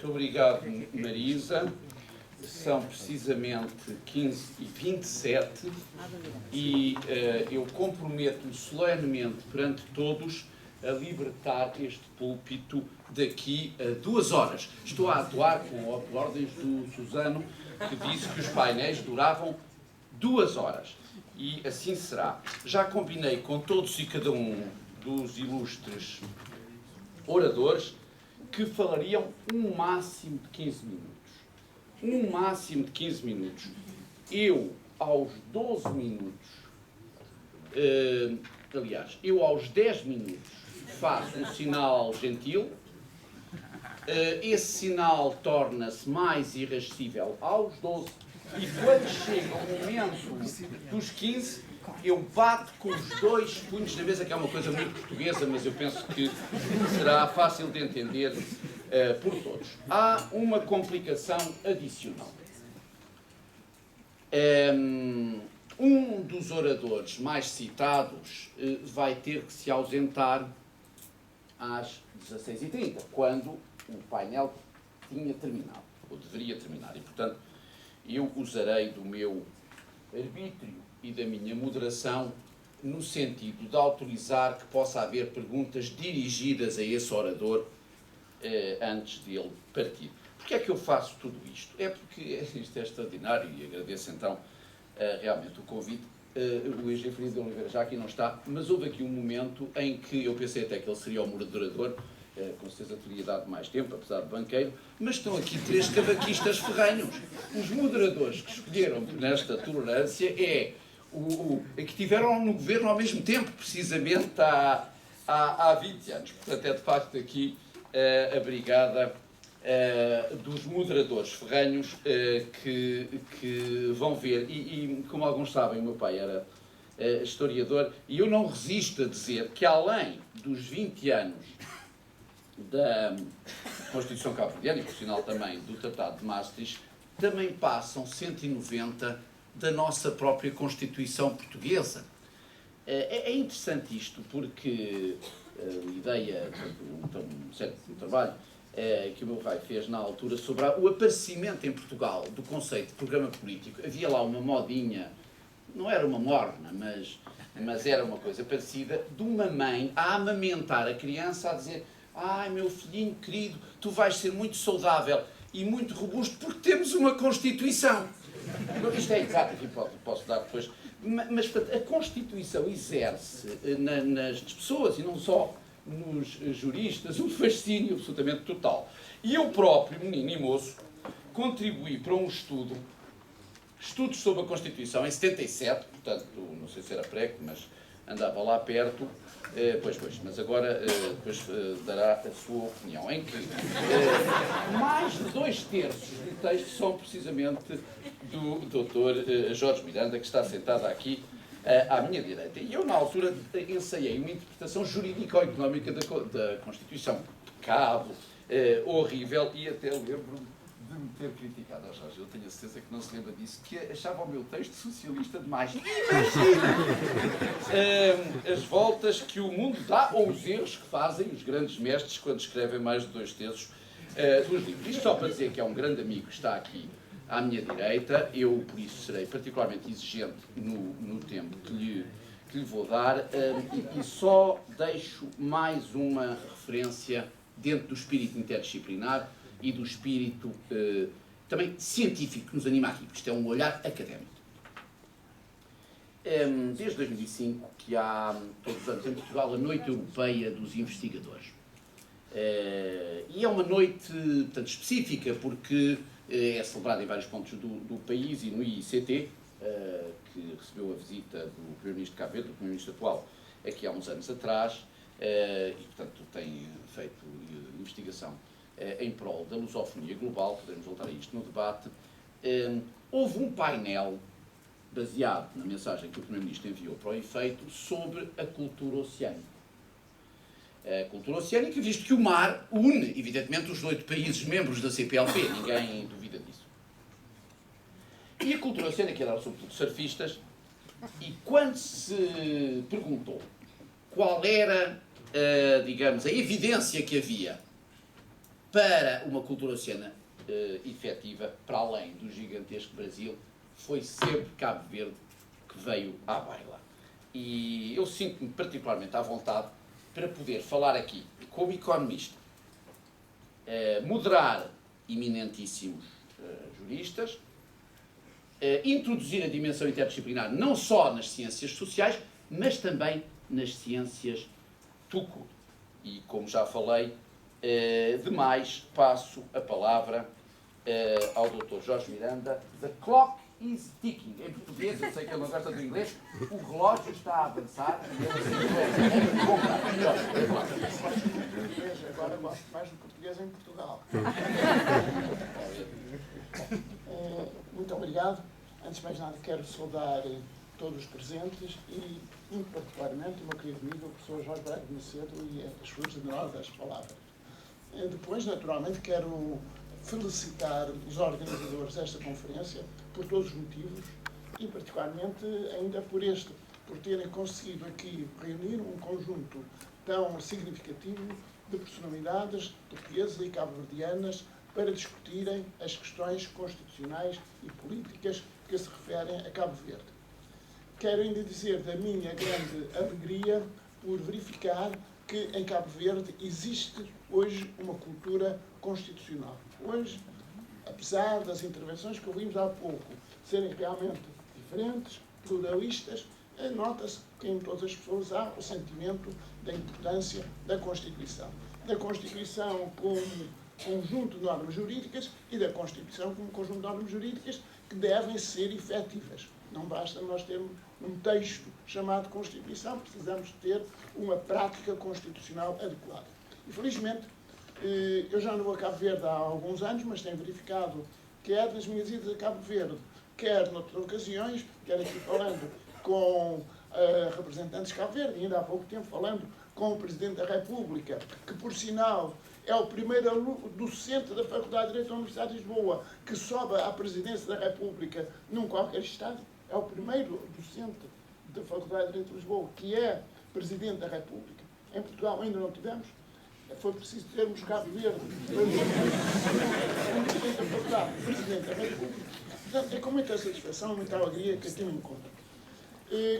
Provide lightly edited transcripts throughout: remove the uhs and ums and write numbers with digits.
Muito obrigado, Marisa. São precisamente 15h27 e eu comprometo-me solenemente perante todos a libertar este púlpito daqui a 2 horas. Estou a atuar com ordens do Susano, que disse que os painéis duravam 2 horas. E assim será. Já combinei com todos e cada um dos ilustres oradores que falariam um máximo de 15 minutos. Um máximo de 15 minutos. Eu, aos 12 minutos, aliás, eu aos 10 minutos faço um sinal gentil, esse sinal torna-se mais irascível aos 12, e quando chega o momento dos 15, eu bato com os 2 punhos na mesa, que é uma coisa muito portuguesa, mas eu penso que será fácil de entender por todos. Há uma complicação adicional. Um dos oradores mais citados vai ter que se ausentar às 16h30, quando o painel tinha terminado, ou deveria terminar, e portanto eu usarei do meu arbítrio e da minha moderação no sentido de autorizar que possa haver perguntas dirigidas a esse orador antes dele partir. Porquê é que eu faço tudo isto? É porque isto é extraordinário e agradeço então realmente o convite. O engenheiro Feliz de Oliveira já aqui não está, mas houve aqui um momento em que eu pensei até que ele seria o moderador, com certeza teria dado mais tempo, apesar de banqueiro, mas estão aqui 3 cavaquistas ferrenhos. Os moderadores que escolheram nesta tolerância é que estiveram no governo ao mesmo tempo, precisamente há 20 anos. Portanto, é de facto aqui a brigada dos moderadores ferrenhos que vão ver. E como alguns sabem, o meu pai era historiador, e eu não resisto a dizer que, além dos 20 anos da Constituição Cabo-Verdiana e, por sinal, também do Tratado de Maastricht, também passam 190 da nossa própria Constituição Portuguesa. É interessante isto porque a ideia, um trabalho que o meu pai fez na altura sobre o aparecimento em Portugal do conceito de programa político, havia lá uma modinha, não era uma morna, mas era uma coisa parecida, de uma mãe a amamentar a criança, a dizer: ai, meu filhinho querido, tu vais ser muito saudável e muito robusto porque temos uma Constituição. Isto é exato, aqui posso dar depois. Mas portanto, a Constituição exerce nas pessoas, e não só nos juristas, um fascínio absolutamente total. E eu próprio, menino e moço, contribuí para um estudos sobre a Constituição em 77, portanto, não sei se era pré, mas andava lá perto, pois, mas agora depois dará a sua opinião, em que mais de 2/3 do texto são precisamente do Dr. Jorge Miranda, que está sentado aqui à minha direita. E eu, na altura, ensaiei uma interpretação jurídico-económica da Constituição. Pecado, horrível, e até lembro-me de me ter criticado ao Jorge. Eu tenho a certeza que não se lembra disso, que achava o meu texto socialista demais. Imagina! As voltas que o mundo dá, ou os erros que fazem os grandes mestres quando escrevem mais de 2/3 dos livros. Isto só para dizer que é um grande amigo que está aqui à minha direita. Eu, por isso, serei particularmente exigente no tempo que lhe vou dar, e só deixo mais uma referência dentro do espírito interdisciplinar e do espírito também científico que nos anima aqui, porque isto é um olhar académico. Desde 2005 que há, todos os anos em Portugal, a Noite Europeia dos Investigadores. E é uma noite, portanto, específica, porque é celebrada em vários pontos do país, e no IICT, que recebeu a visita do Primeiro-Ministro de Cabo Verde, do Primeiro-Ministro atual, aqui há uns anos atrás, e, portanto, tem feito investigação em prol da lusofonia global. Podemos voltar a isto no debate. Houve um painel baseado na mensagem que o Primeiro-Ministro enviou para o efeito sobre a cultura oceânica. A cultura oceânica, visto que o mar une, evidentemente, os 8 países membros da CPLP, ninguém duvida disso. E a cultura oceânica era sobretudo surfistas, e quando se perguntou qual era, digamos, a evidência que havia para uma cultura oceana efetiva, para além do gigantesco Brasil, foi sempre Cabo Verde que veio à baila. E eu sinto-me particularmente à vontade para poder falar aqui como economista, moderar eminentíssimos juristas, introduzir a dimensão interdisciplinar não só nas ciências sociais, mas também nas ciências tucu. E, como já falei, demais, passo a palavra ao Dr. Jorge Miranda. The clock is ticking. Em português, eu sei que ele não gosta do inglês, o relógio está a avançar. Agora gosto mais do português em Portugal. Muito obrigado. Antes de mais nada, quero saudar todos os presentes e, muito particularmente, o meu querido amigo, o professor Jorge Braga de Macedo, e as suas generosas palavras. Depois, naturalmente, quero felicitar os organizadores desta conferência por todos os motivos e, particularmente, ainda por terem conseguido aqui reunir um conjunto tão significativo de personalidades portuguesas e cabo-verdianas para discutirem as questões constitucionais e políticas que se referem a Cabo Verde. Quero ainda dizer da minha grande alegria por verificar que em Cabo Verde existe hoje uma cultura constitucional. Hoje, apesar das intervenções que ouvimos há pouco serem realmente diferentes, pluralistas, nota-se que em todas as pessoas há o sentimento da importância da Constituição. Da Constituição como conjunto de normas jurídicas e da Constituição como conjunto de normas jurídicas que devem ser efetivas. Não basta nós termos um texto chamado Constituição, precisamos ter uma prática constitucional adequada. Infelizmente, eu já não vou a Cabo Verde há alguns anos, mas tenho verificado, quer nas minhas idas a Cabo Verde, quer noutras ocasiões, quer aqui falando com representantes de Cabo Verde, e ainda há pouco tempo falando com o Presidente da República, que, por sinal, é o primeiro docente da Faculdade de Direito da Universidade de Lisboa que sobe à Presidência da República num qualquer Estado. É o primeiro docente da Faculdade de Direito de Lisboa que é Presidente da República. Em Portugal ainda não tivemos. Foi preciso termos Cabo Verde Presidente da Faculdade, Presidente da República. Portanto, é com muita satisfação, muita alegria que aqui me encontro.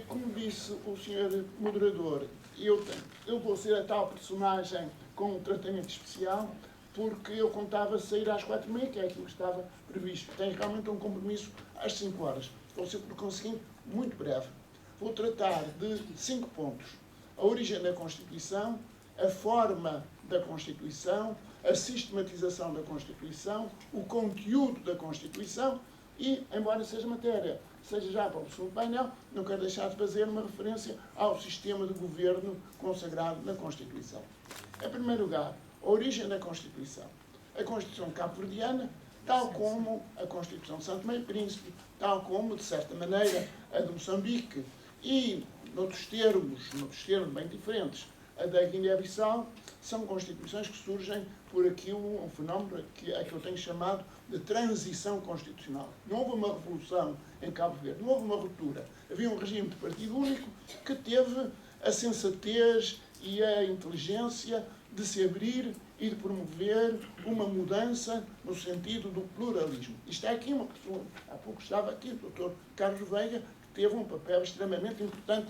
Como disse o Sr. Moderador, eu vou ser a tal personagem com um tratamento especial, porque eu contava sair às 4h30, que é aquilo que estava previsto. Tenho realmente um compromisso às 5 horas. Vou ser, por conseguinte, muito breve. Vou tratar de 5 pontos. A origem da Constituição, a forma da Constituição, a sistematização da Constituição, o conteúdo da Constituição e, embora seja matéria, seja já para o segundo painel, não quero deixar de fazer uma referência ao sistema de governo consagrado na Constituição. Em primeiro lugar, a origem da Constituição. A Constituição cabo-verdiana, tal como a Constituição de Santo Tomé e Príncipe, tal como, de certa maneira, a de Moçambique e, noutros termos bem diferentes, a da Guiné-Bissau, são constituições que surgem por aquilo, um fenómeno que eu tenho chamado de transição constitucional. Não houve uma revolução em Cabo Verde, não houve uma ruptura. Havia um regime de partido único que teve a sensatez e a inteligência de se abrir e de promover uma mudança no sentido do pluralismo. E está aqui uma pessoa, há pouco estava aqui o Dr. Carlos Veiga, que teve um papel extremamente importante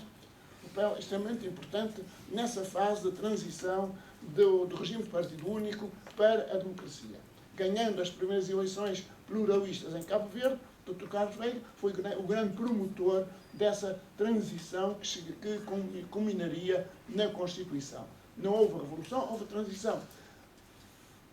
nessa fase de transição do regime de partido único para a democracia. Ganhando as primeiras eleições pluralistas em Cabo Verde, Dr. Carlos Veiga foi o grande promotor dessa transição que culminaria na Constituição. Não houve revolução, houve transição.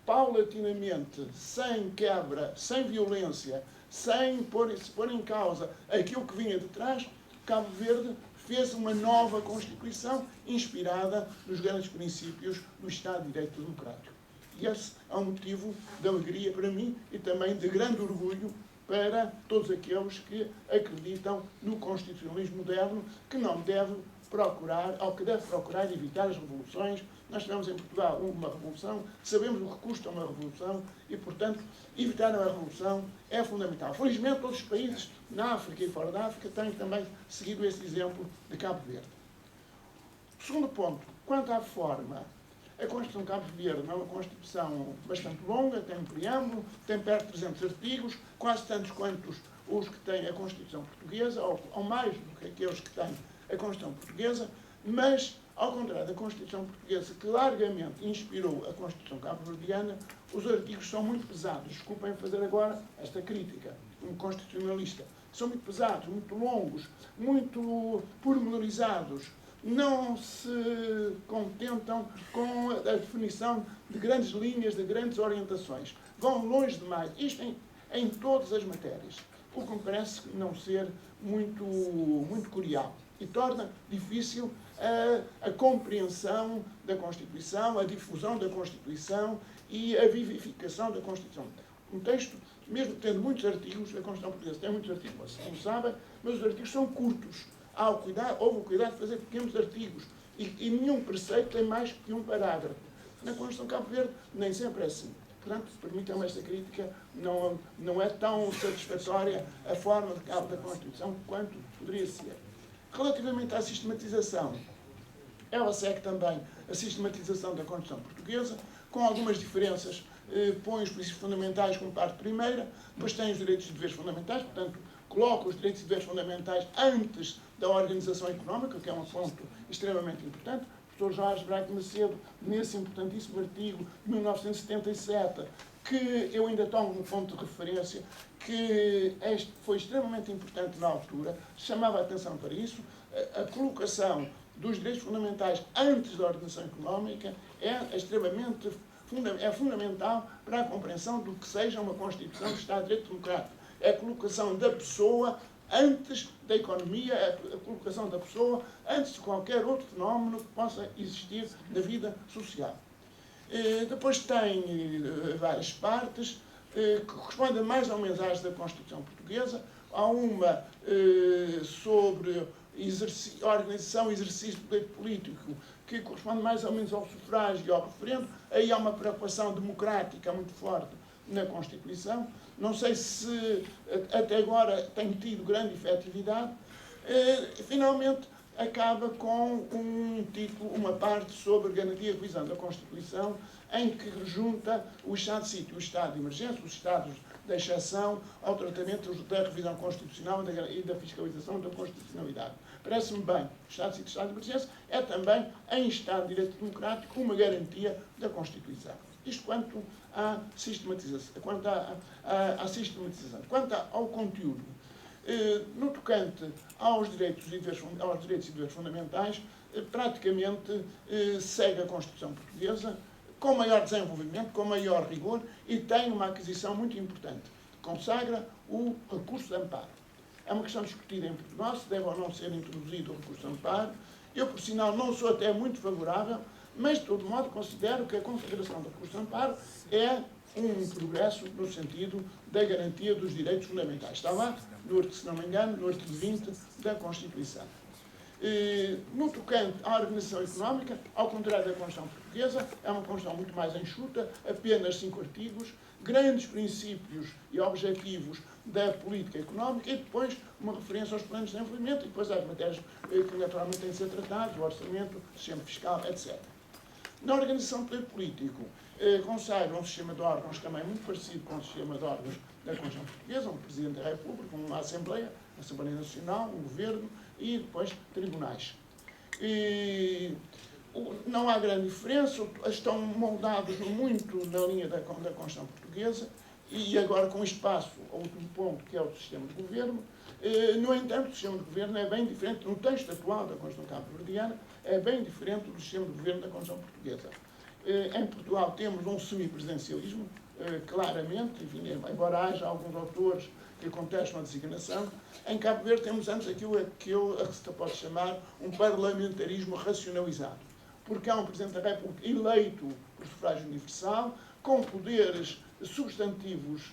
Paulatinamente, sem quebra, sem violência, sem se pôr em causa aquilo que vinha de trás, Cabo Verde fez uma nova Constituição inspirada nos grandes princípios do Estado de Direito Democrático. E esse é um motivo de alegria para mim e também de grande orgulho para todos aqueles que acreditam no constitucionalismo moderno, que não deve procurar, ou que deve procurar evitar as revoluções. Nós tivemos em Portugal uma revolução, sabemos o que custa uma revolução e, portanto, evitar uma revolução é fundamental. Felizmente, todos os países na África e fora da África têm também seguido esse exemplo de Cabo Verde. O segundo ponto, quanto à forma. A Constituição de Cabo Verde é uma Constituição bastante longa, tem um preâmbulo, tem perto de 300 artigos, quase tantos quantos os que tem a Constituição Portuguesa, ou mais do que aqueles que tem a Constituição Portuguesa, mas, ao contrário da Constituição Portuguesa, que largamente inspirou a Constituição cabo-verdiana, os artigos são muito pesados. Desculpem fazer agora esta crítica, um constitucionalista. São muito pesados, muito longos, muito pormenorizados. Não se contentam com a definição de grandes linhas, de grandes orientações. Vão longe demais. Isto em todas as matérias. O que me parece não ser muito cordial. E torna difícil a compreensão da Constituição, a difusão da Constituição e a vivificação da Constituição. Um texto, mesmo tendo muitos artigos, a Constituição Portuguesa tem muitos artigos, vocês não sabem, mas os artigos são curtos. Houve o cuidado de fazer pequenos artigos e nenhum preceito tem mais que um parágrafo. Na Constituição de Cabo Verde nem sempre é assim. Portanto, permitam-me esta crítica, não é tão satisfatória a forma de cabo da Constituição quanto poderia ser. Relativamente à sistematização, ela segue também a sistematização da Constituição Portuguesa, com algumas diferenças. Põe os princípios fundamentais como parte primeira, depois tem os direitos e deveres fundamentais, portanto, coloca os direitos e deveres fundamentais antes da organização económica, que é um ponto extremamente importante. O professor Jorge Braga Macedo, nesse importantíssimo artigo de 1977, que eu ainda tomo como ponto de referência, que foi extremamente importante na altura, chamava a atenção para isso, a colocação dos direitos fundamentais antes da organização económica é fundamental para a compreensão do que seja uma Constituição de Estado de Direito Democrático. É a colocação da pessoa antes da economia, é a colocação da pessoa antes de qualquer outro fenómeno que possa existir na vida social. Depois tem várias partes que correspondem mais ou menos às da Constituição Portuguesa. Há uma sobre organização e exercício do poder político, que corresponde mais ou menos ao sufrágio e ao referendo. Aí há uma preocupação democrática muito forte na Constituição. Não sei se até agora tem tido grande efetividade. Finalmente, acaba com um título, uma parte sobre garantia e revisão da Constituição, em que junta o estado de sítio, o estado de emergência, os estados de exceção, ao tratamento da revisão constitucional e da fiscalização da constitucionalidade. Parece-me bem, o estado de sítio e o estado de emergência é também, em estado de direito democrático, uma garantia da Constituição. Isto quanto à sistematização. Quanto ao conteúdo, no tocante aos direitos e deveres fundamentais, praticamente segue a Constituição Portuguesa com maior desenvolvimento, com maior rigor, e tem uma aquisição muito importante. Consagra o recurso de amparo. É uma questão discutida em Portugal, se deve ou não ser introduzido o recurso de amparo. Eu, por sinal, não sou até muito favorável, mas, de todo modo, considero que a consagração do recurso de amparo é um progresso no sentido da garantia dos direitos fundamentais. Está lá, se não me engano, no artigo 20 da Constituição. No tocante à organização económica, ao contrário da Constituição Portuguesa, é uma Constituição muito mais enxuta, apenas 5 artigos, grandes princípios e objetivos da política económica e depois uma referência aos planos de desenvolvimento e depois às matérias que naturalmente têm de ser tratadas, o orçamento, o sistema fiscal, etc. Na organização do poder político, consagra um sistema de órgãos também muito parecido com o sistema de órgãos da Constituição Portuguesa, um Presidente da República, uma Assembleia Nacional, um Governo e depois tribunais. Não há grande diferença, estão moldados muito na linha da Constituição Portuguesa e agora com espaço ao último ponto, que é o sistema de governo. No entanto, o sistema de governo é bem diferente, no texto atual da Constituição cabo-verdiana, é bem diferente do sistema de governo da Constituição Portuguesa. Em Portugal temos um semipresidencialismo, claramente, enfim, embora haja alguns autores que contestam a designação. Em Cabo Verde temos antes aquilo que se pode chamar um parlamentarismo racionalizado, porque há um Presidente da República eleito por sufrágio universal, com poderes substantivos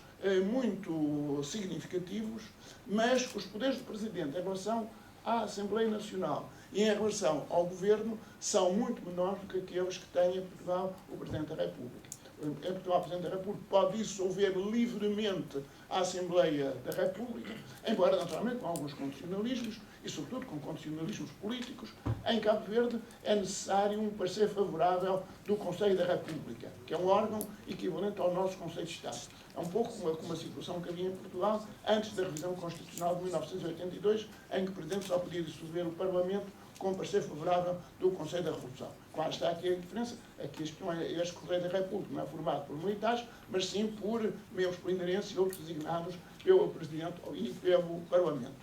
muito significativos, mas os poderes do Presidente em relação à Assembleia Nacional e em relação ao Governo são muito menores do que aqueles que tem em Portugal o Presidente da República. em Portugal, o Presidente da República pode dissolver livremente a Assembleia da República, embora, naturalmente, com alguns condicionalismos, e sobretudo com condicionalismos políticos. Em Cabo Verde é necessário um parecer favorável do Conselho da República, que é um órgão equivalente ao nosso Conselho de Estado. É um pouco como uma situação que havia em Portugal antes da revisão constitucional de 1982, em que o Presidente só podia dissolver o Parlamento com parecer favorável do Conselho da Revolução. Claro está aqui a diferença, é que este Conselho da República não é formado por militares, mas sim por membros por inerência e outros designados pelo Presidente e pelo Parlamento.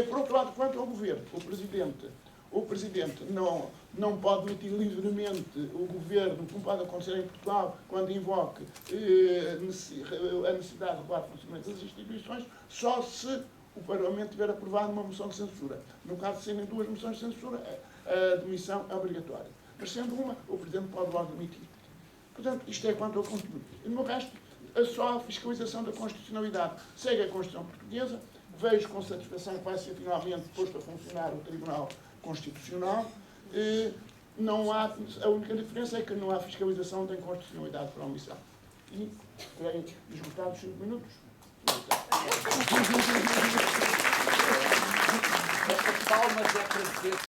Por outro lado, quanto ao Governo, o Presidente não pode demitir livremente o Governo, como pode acontecer em Portugal, quando invoque a necessidade de regular o funcionamento das instituições, só se o Parlamento tiver aprovado uma moção de censura. No caso de serem duas moções de censura, a demissão é obrigatória. Mas sendo uma, o Presidente pode logo demitir. Portanto, isto é quanto ao conteúdo. E no resto, só a fiscalização da constitucionalidade. Segue a Constituição Portuguesa, vejo com satisfação que vai ser finalmente posto a funcionar o Tribunal Constitucional. A única diferença é que não há fiscalização da inconstitucionalidade por omissão. E, creio, esgotados 5 minutos. Palmas é para dizer